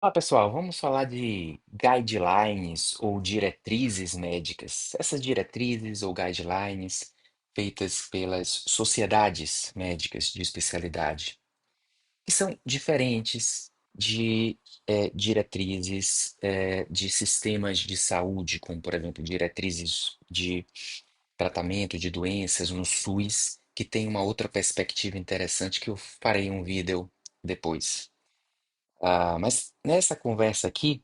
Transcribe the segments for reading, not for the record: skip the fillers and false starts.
Olá, pessoal. Vamos falar de guidelines ou diretrizes médicas. Essas diretrizes ou guidelines feitas pelas sociedades médicas de especialidade, que são diferentes de diretrizes de sistemas de saúde, como, por exemplo, diretrizes de tratamento de doenças no SUS, que tem uma outra perspectiva interessante que eu farei um vídeo depois. Mas nessa conversa aqui,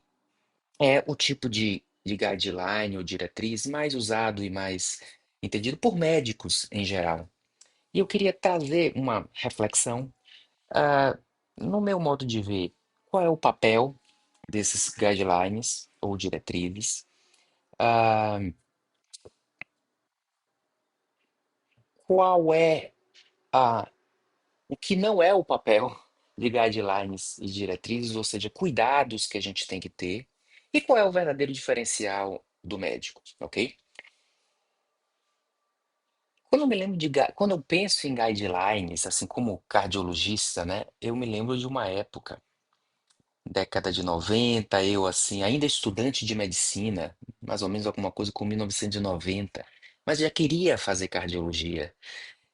é o tipo de guideline ou diretriz mais usado e mais entendido por médicos em geral. E eu queria trazer uma reflexão, ah, no meu modo de ver, qual é o papel desses guidelines ou diretrizes, ah, qual é o que não é o papel de guidelines e diretrizes, ou seja, cuidados que a gente tem que ter, e qual é o verdadeiro diferencial do médico, ok? Quando eu penso em guidelines, assim como cardiologista, né, eu me lembro de uma época, década de 90, eu assim, ainda estudante de medicina, mais ou menos alguma coisa com 1990, mas já queria fazer cardiologia.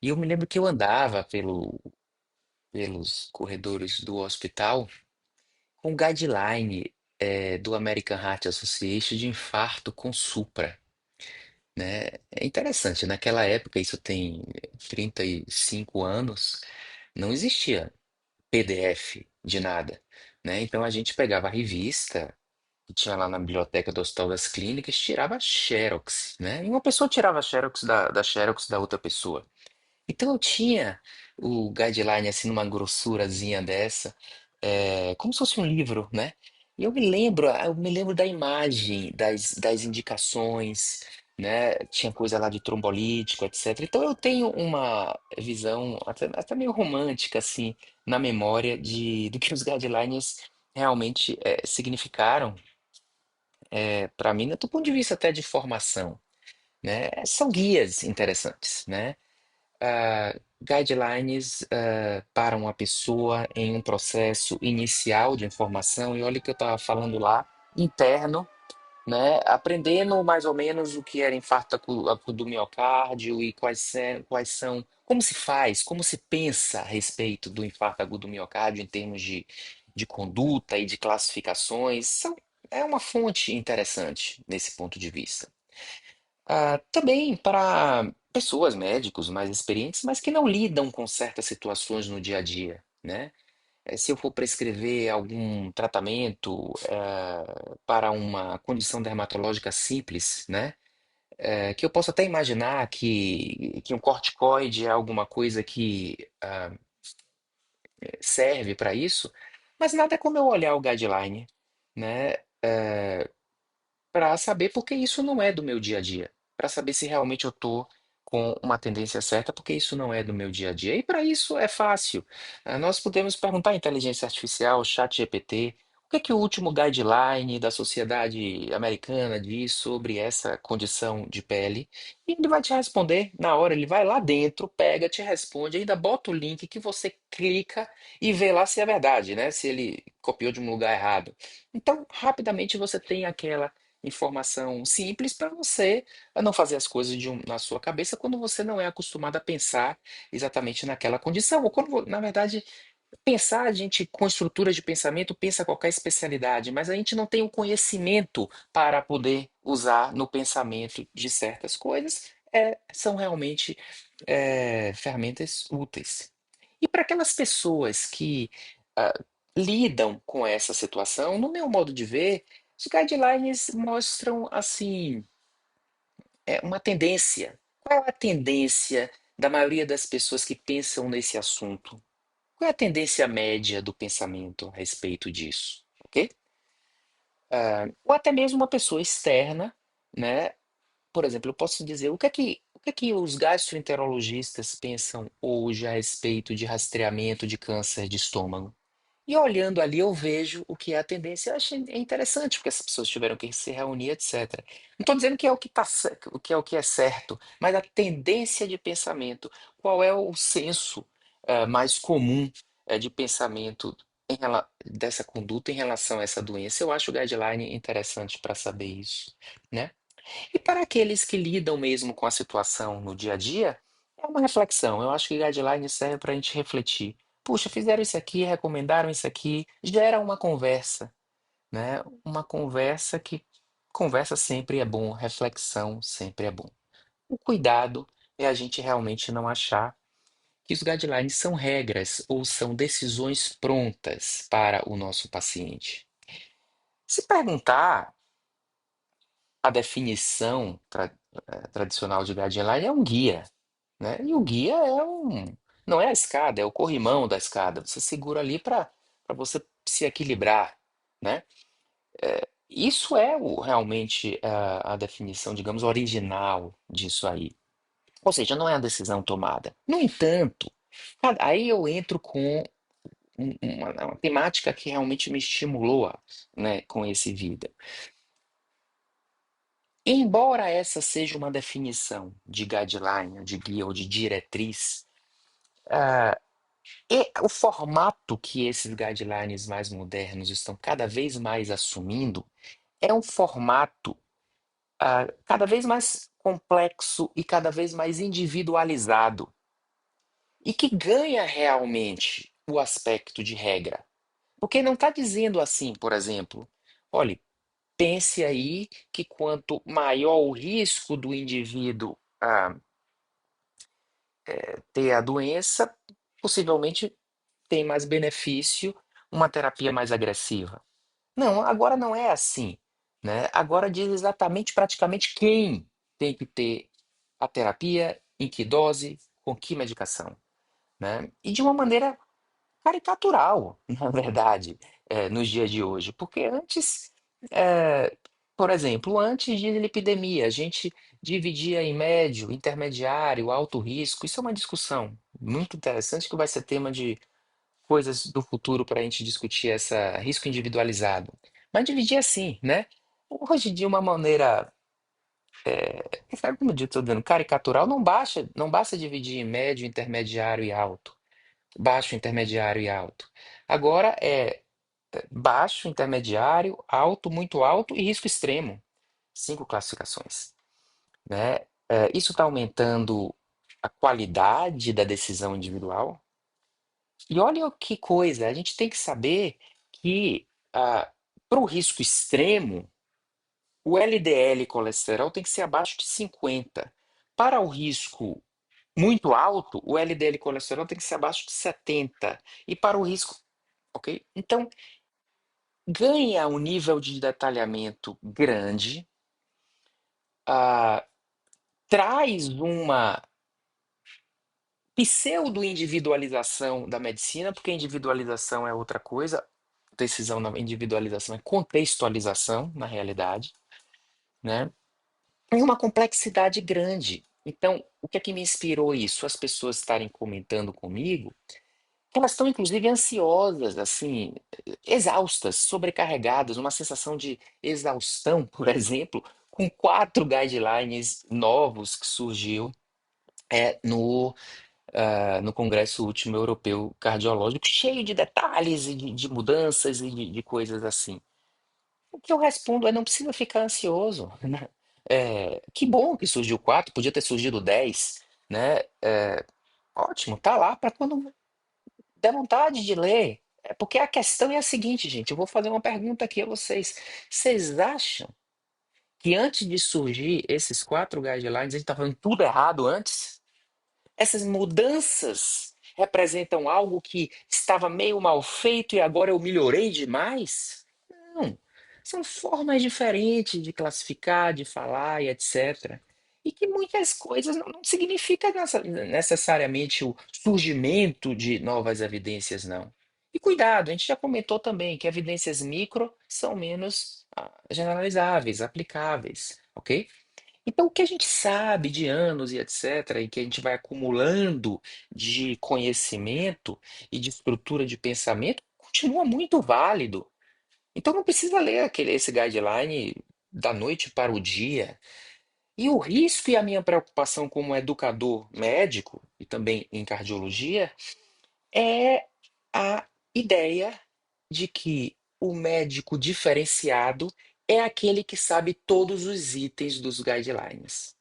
E eu me lembro que eu andava pelos corredores do hospital com um guideline do American Heart Association de infarto com supra. Né? É interessante, naquela época, isso tem 35 anos, não existia PDF de nada, né? Então a gente pegava a revista que tinha lá na biblioteca do Hospital das Clínicas, tirava Xerox, né? E uma pessoa tirava Xerox da Xerox da outra pessoa. Então eu tinha o guideline assim numa grossurazinha dessa, como se fosse um livro, né? E eu me lembro da imagem, das indicações, né? Tinha coisa lá de trombolítico, etc. Então eu tenho uma visão até meio romântica assim na memória do que os guidelines realmente significaram para mim, do ponto de vista até de formação, né? São guias interessantes, né? Guidelines para uma pessoa em um processo inicial de informação, e olha que eu estava falando lá, interno, né? Aprendendo mais ou menos o que era infarto do miocárdio e quais são, como se faz, como se pensa a respeito do infarto agudo do miocárdio em termos de conduta e de classificações. É uma fonte interessante nesse ponto de vista. Também para pessoas, médicos mais experientes, mas que não lidam com certas situações no dia a dia, né? Se eu for prescrever algum tratamento para uma condição dermatológica simples, né? Que eu posso até imaginar que um corticoide é alguma coisa que serve para isso, mas nada como eu olhar o guideline, né? Para saber porque isso não é do meu dia a dia, para saber se realmente eu estou com uma tendência certa, porque isso não é do meu dia a dia. E para isso é fácil. Nós podemos perguntar à inteligência artificial, chat GPT, o que é que o último guideline da Sociedade Americana diz sobre essa condição de pele? E ele vai te responder na hora, ele vai lá dentro, pega, te responde, ainda bota o link que você clica e vê lá se é verdade, né? Se ele copiou de um lugar errado. Então, rapidamente você tem aquela informação simples para você não fazer as coisas na sua cabeça quando você não é acostumado a pensar exatamente naquela condição. Ou quando, na verdade, pensar, a gente, com estrutura de pensamento, pensa qualquer especialidade, mas a gente não tem o conhecimento para poder usar no pensamento de certas coisas. São realmente ferramentas úteis. E para aquelas pessoas que ah, lidam com essa situação, no meu modo de ver, os guidelines mostram assim uma tendência. Qual é a tendência da maioria das pessoas que pensam nesse assunto? Qual é a tendência média do pensamento a respeito disso? Ok? Ou até mesmo uma pessoa externa, né? Por exemplo, eu posso dizer o que é que os gastroenterologistas pensam hoje a respeito de rastreamento de câncer de estômago? E olhando ali, eu vejo o que é a tendência. Eu achei interessante, porque as pessoas tiveram que se reunir, etc. Não estou dizendo que é o que o que é certo, mas a tendência de pensamento. Qual é o senso mais comum de pensamento dessa conduta em relação a essa doença. Eu acho o guideline interessante para saber isso, né? E para aqueles que lidam mesmo com a situação no dia a dia, é uma reflexão. Eu acho que guideline serve para a gente refletir. Puxa, fizeram isso aqui, recomendaram isso aqui, gera uma conversa, né? Uma conversa que conversa sempre é bom, reflexão sempre é bom. O cuidado é a gente realmente não achar que os guidelines são regras ou são decisões prontas para o nosso paciente. Se perguntar, a definição tradicional de guideline é um guia, né? E o guia não é a escada, é o corrimão da escada. Você segura ali para você se equilibrar, né? Isso é realmente a definição, digamos, original disso aí. Ou seja, não é a decisão tomada. No entanto, aí eu entro com uma temática que realmente me estimulou, né, com esse vídeo. Embora essa seja uma definição de guideline, de guia ou de diretriz, e o formato que esses guidelines mais modernos estão cada vez mais assumindo é um formato cada vez mais complexo e cada vez mais individualizado e que ganha realmente o aspecto de regra. Porque não está dizendo assim, por exemplo, olhe, pense aí que quanto maior o risco do indivíduo ter a doença, possivelmente tem mais benefício uma terapia mais agressiva. Não, agora não é assim, né? Agora diz exatamente, praticamente quem tem que ter a terapia, em que dose, com que medicação, né? E de uma maneira caricatural, na verdade, nos dias de hoje, porque antes, eh, por exemplo, antes de lipidemia, a gente dividia em médio, intermediário, alto risco. Isso é uma discussão muito interessante que vai ser tema de coisas do futuro para a gente discutir essa risco individualizado. Mas dividir assim, né? Hoje, de uma maneira, sabe como eu estou dando, caricatural, não basta dividir em médio, intermediário e alto. Baixo, intermediário e alto. Agora é baixo, intermediário, alto, muito alto e risco extremo. Cinco classificações, né? Isso está aumentando a qualidade da decisão individual. E olha que coisa, a gente tem que saber que para o risco extremo, o LDL colesterol tem que ser abaixo de 50. Para o risco muito alto, o LDL colesterol tem que ser abaixo de 70. E para o risco, ok? Então, ganha um nível de detalhamento grande, traz uma pseudo-individualização da medicina, porque individualização é outra coisa, decisão na individualização é contextualização na realidade, né? E uma complexidade grande. Então, o que é que me inspirou isso? As pessoas estarem comentando comigo, que elas estão inclusive ansiosas, assim, exaustas, sobrecarregadas, uma sensação de exaustão, por exemplo, com quatro guidelines novos que surgiu no Congresso Último Europeu Cardiológico, cheio de detalhes e de mudanças e de coisas assim. O que eu respondo é: não precisa ficar ansioso, né? Que bom que surgiu quatro, podia ter surgido 10, né? Ótimo, tá lá para quando der vontade de ler. Porque a questão é a seguinte, gente, eu vou fazer uma pergunta aqui a vocês. Vocês acham que antes de surgir esses quatro guidelines, a gente estava fazendo tudo errado antes? Essas mudanças representam algo que estava meio mal feito e agora eu melhorei demais? Não. São formas diferentes de classificar, de falar e etc. E que muitas coisas não significa necessariamente o surgimento de novas evidências, não. E cuidado, a gente já comentou também que evidências micro são menos generalizáveis, aplicáveis, ok? Então, o que a gente sabe de anos e etc., e que a gente vai acumulando de conhecimento e de estrutura de pensamento, continua muito válido. Então, não precisa ler esse guideline da noite para o dia. E o risco e a minha preocupação como educador médico, e também em cardiologia, é a ideia. de que o médico diferenciado é aquele que sabe todos os itens dos guidelines.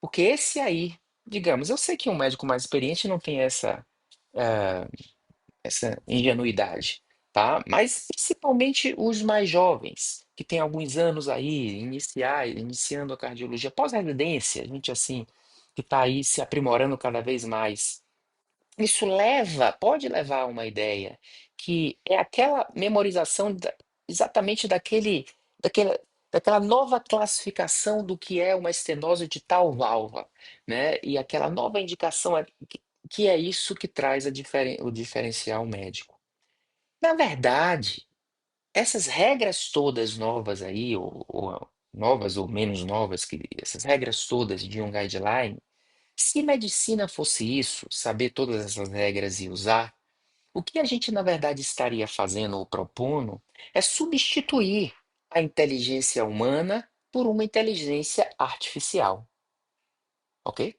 Porque esse aí, digamos, eu sei que um médico mais experiente não tem ah, essa ingenuidade, tá? Mas principalmente os mais jovens, que têm alguns anos aí, iniciando a cardiologia, pós-residência, gente assim, que está aí se aprimorando cada vez mais. Isso pode levar a uma ideia que é aquela memorização exatamente daquela, daquela nova classificação do que é uma estenose de tal válvula, né? E aquela nova indicação que é isso que traz o diferencial médico. Na verdade, essas regras todas novas aí, ou novas ou menos novas, essas regras todas de um guideline, se medicina fosse isso, saber todas essas regras e usar, o que a gente, na verdade, estaria fazendo ou propondo é substituir a inteligência humana por uma inteligência artificial, ok?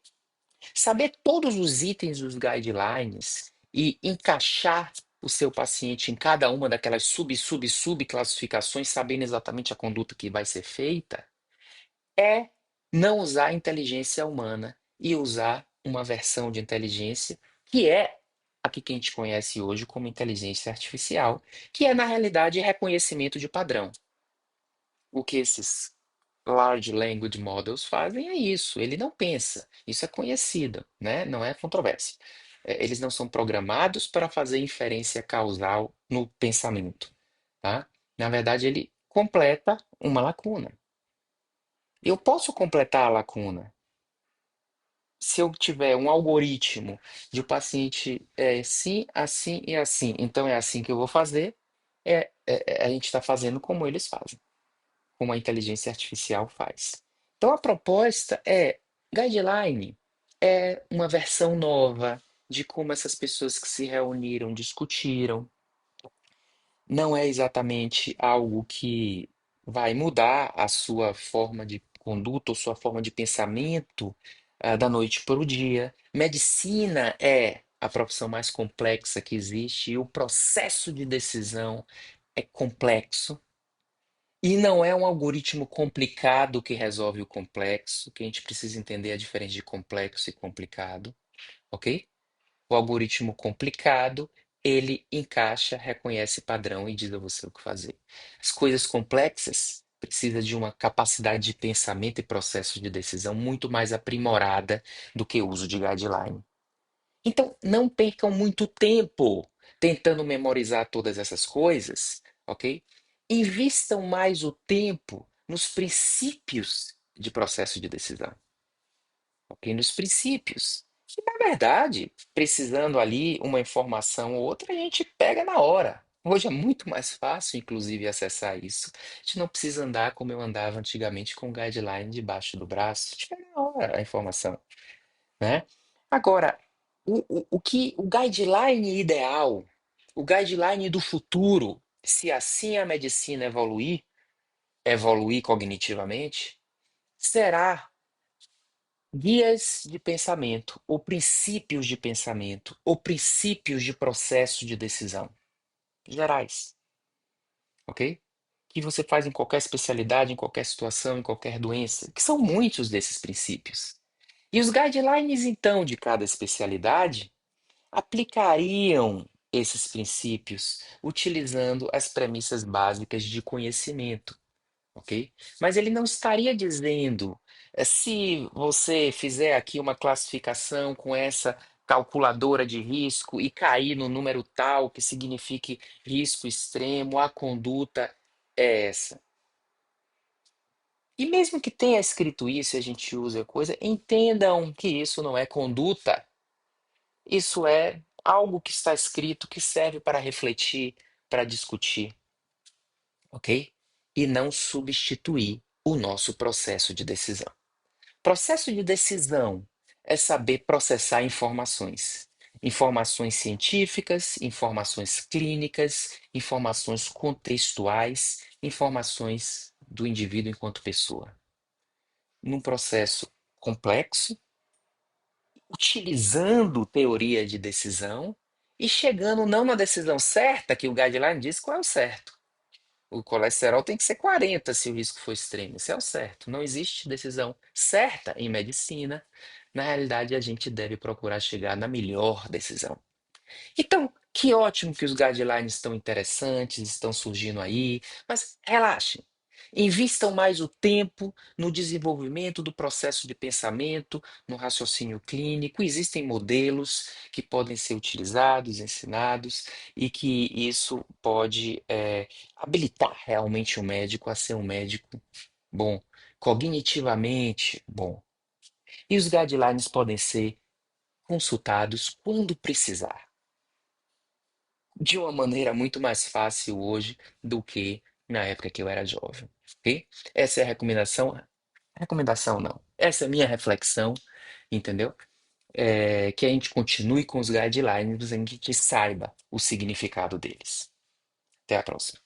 Saber todos os itens dos guidelines e encaixar o seu paciente em cada uma daquelas sub classificações, sabendo exatamente a conduta que vai ser feita, é não usar a inteligência humana e usar uma versão de inteligência que é a que a gente conhece hoje como inteligência artificial, que é, na realidade, reconhecimento de padrão. O que esses Large Language Models fazem é isso, ele não pensa, isso é conhecido, né? Não é controvérsia. Eles não são programados para fazer inferência causal no pensamento, tá? Na verdade, ele completa uma lacuna. Eu posso completar a lacuna se eu tiver um algoritmo de o paciente sim, assim e assim, então é assim que eu vou fazer, a gente está fazendo como eles fazem, como a inteligência artificial faz. Então a proposta é, guideline é uma versão nova de como essas pessoas que se reuniram discutiram, não é exatamente algo que vai mudar a sua forma de conduta ou sua forma de pensamento, da noite para o dia. Medicina é a profissão mais complexa que existe e o processo de decisão é complexo. E não é um algoritmo complicado que resolve o complexo, que a gente precisa entender a diferença de complexo e complicado, ok? O algoritmo complicado, ele encaixa, reconhece padrão e diz a você o que fazer. As coisas complexas precisam de uma capacidade de pensamento e processo de decisão muito mais aprimorada do que o uso de guideline. Então, não percam muito tempo tentando memorizar todas essas coisas, ok? Invistam mais o tempo nos princípios de processo de decisão, ok? Nos princípios. E, na verdade, precisando ali uma informação ou outra, a gente pega na hora. Hoje é muito mais fácil, inclusive, acessar isso. A gente não precisa andar como eu andava antigamente com o guideline debaixo do braço. A gente pega na hora a informação, né? Agora, o guideline ideal, o guideline do futuro, se assim a medicina evoluir cognitivamente, será guias de pensamento, ou princípios de processo de decisão gerais, ok? Que você faz em qualquer especialidade, em qualquer situação, em qualquer doença, que são muitos desses princípios. E os guidelines, então, de cada especialidade aplicariam esses princípios utilizando as premissas básicas de conhecimento, ok? Mas ele não estaria dizendo, se você fizer aqui uma classificação com essa calculadora de risco e cair no número tal, que signifique risco extremo, a conduta é essa. E mesmo que tenha escrito isso e a gente use a coisa, entendam que isso não é conduta. Isso é algo que está escrito que serve para refletir, para discutir, ok? E não substituir o nosso processo de decisão. Processo de decisão é saber processar informações. Informações científicas, informações clínicas, informações contextuais, informações do indivíduo enquanto pessoa. Num processo complexo, utilizando teoria de decisão e chegando não na decisão certa, que o guideline diz qual é o certo. O colesterol tem que ser 40 se o risco for extremo. Isso é o certo. Não existe decisão certa em medicina. Na realidade, a gente deve procurar chegar na melhor decisão. Então, que ótimo que os guidelines estão interessantes, estão surgindo aí, mas relaxem. Invistam mais o tempo no desenvolvimento do processo de pensamento, no raciocínio clínico. Existem modelos que podem ser utilizados, ensinados, e que isso pode habilitar realmente o médico a ser um médico bom, cognitivamente bom. E os guidelines podem ser consultados quando precisar de uma maneira muito mais fácil hoje do que na época que eu era jovem, ok? Essa é a recomendação. Recomendação não. Essa é a minha reflexão, entendeu? Que a gente continue com os guidelines, a gente saiba o significado deles. Até a próxima.